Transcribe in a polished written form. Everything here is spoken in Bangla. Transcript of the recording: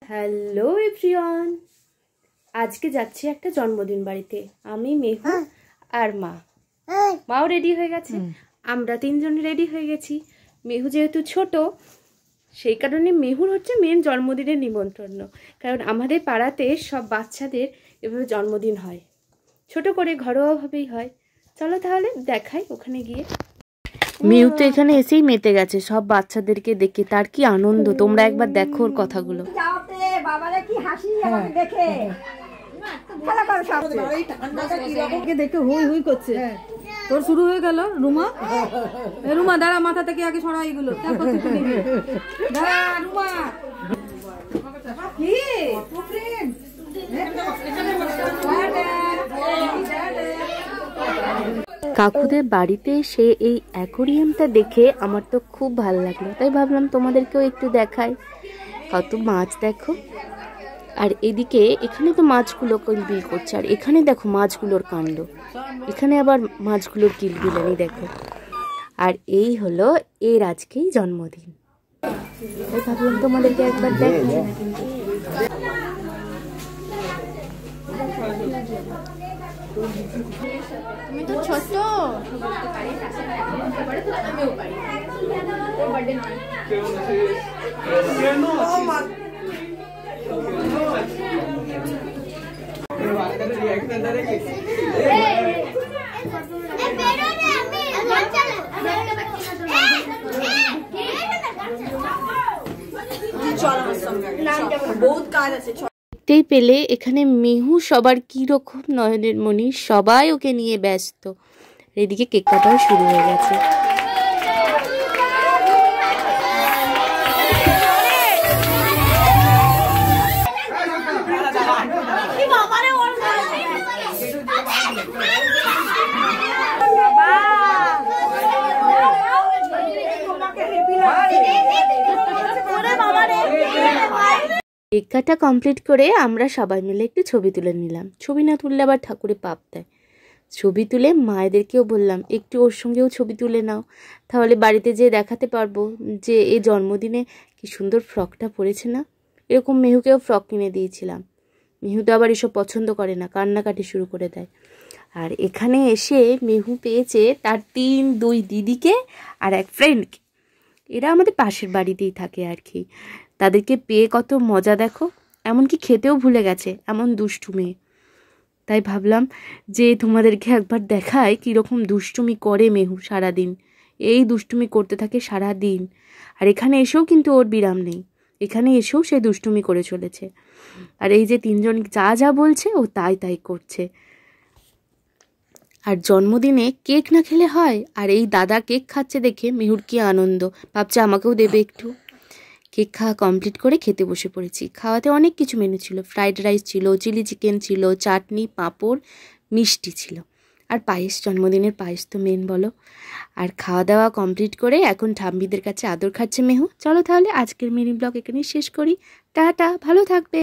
হ্যালো এভরিওয়ান, আজকে যাচ্ছি একটা জন্মদিন বাড়িতে। আমি, মেহু আর মাও রেডি হয়ে গেছে। আমরা তিনজন রেডি হয়ে গেছি। মেহু যেহেতু ছোট, সেই কারণে মেহুর হচ্ছে মেন জন্মদিনের নিমন্ত্রণ। কারণ আমাদের পাড়াতে সব বাচ্চাদের এভাবে জন্মদিন হয়, ছোট করে ঘরোয়াভাবেই হয়। চলো তাহলে দেখাই ওখানে গিয়ে। মেহু তো এখানে এসেই মেতে গেছে সব বাচ্চাদেরকে দেখে, তার কি আনন্দ। তোমরা একবার দেখো ওর কথাগুলো। দেখে হুই হুই করছে। তোর শুরু হয়ে গেল। রুমা, রুমা দাঁড়া, মাথা থেকে আগে সরা এগুলো। দাঁড়া রুমা, কাকুদের বাড়িতে এসে এই অ্যাকোরিয়ামটা দেখে আমার তো খুব ভালো লাগলো, তাই ভাবলাম তোমাদেরকেও একটু দেখাই। কত মাছ দেখো, আর এদিকে এখানে তো মাছগুলো কিলবিল করছে, আর এখানে দেখো মাছগুলোর কাণ্ড। এখানে আবার মাছগুলোর কিলবিলানি দেখো। আর এই হলো এর আজকেই জন্মদিন, তাই ভাবলাম তোমাদেরকে একবার দেখো। তুমি তো ছোট। দেখতেই পেলে এখানে মেহু সবার কি রকম নয়নের মণি, সবাই ওকে নিয়ে ব্যস্ত। এদিকে কেক কাটাও শুরু হয়ে গেছে। কেক কাটা কমপ্লিট করে আমরা সবাই মিলে একটু ছবি তুলে নিলাম। ছবি না তুললে আবার ঠাকুরে পাপ দেয়। ছবি তুলে মায়েদেরকেও বললাম একটু ওর সঙ্গেও ছবি তুলে নাও, তাহলে বাড়িতে যেয়ে দেখাতে পারবো যে এই জন্মদিনে কি সুন্দর ফ্রকটা পরেছে না। এরকম মেহুকেও ফ্রক কিনে দিয়েছিলাম। মেহু তো আবার এসব পছন্দ করে না, কান্নাকাটি শুরু করে দেয়। আর এখানে এসে মেহু পেয়েছে তার দুই দিদিকে আর এক ফ্রেন্ডকে। এরা আমাদের পাশের বাড়িতেই থাকে আর কি। তাদেরকে পেয়ে কত মজা দেখো, এমনকি খেতেও ভুলে গেছে, এমন দুষ্টু মেয়ে। তাই ভাবলাম যে তোমাদেরকে একবার দেখায় কীরকম দুষ্টুমি করে মেহু সারাদিন। এই দুষ্টুমি করতে থাকে সারাদিন। আর এখানে এসেও কিন্তু ওর বিরাম নেই, এখানে এসেও সে দুষ্টুমি করে চলেছে। আর এই যে তিনজন যা যা বলছে ও তাই তাই করছে। আর জন্মদিনে কেক না খেলে হয়। আর এই দাদা কেক খাচ্ছে দেখে মেহুর কি আনন্দ, ভাবছে আমাকেও দেবে একটু। কেক খাওয়া কমপ্লিট করে খেতে বসে পড়েছি। খাওয়াতে অনেক কিছু মেনু ছিল, ফ্রাইড রাইস ছিল, চিলি চিকেন ছিল, চাটনি, পাঁপড়, মিষ্টি ছিল, আর পায়েস। জন্মদিনের পায়েস তো মেন বলো। আর খাওয়া দাওয়া কমপ্লিট করে এখন ঠাম্মিদের কাছে আদর খাচ্ছে মেহু। চলো তাহলে আজকের মিনি ব্লগ এখানেই শেষ করি। টাটা, ভালো থাকবে।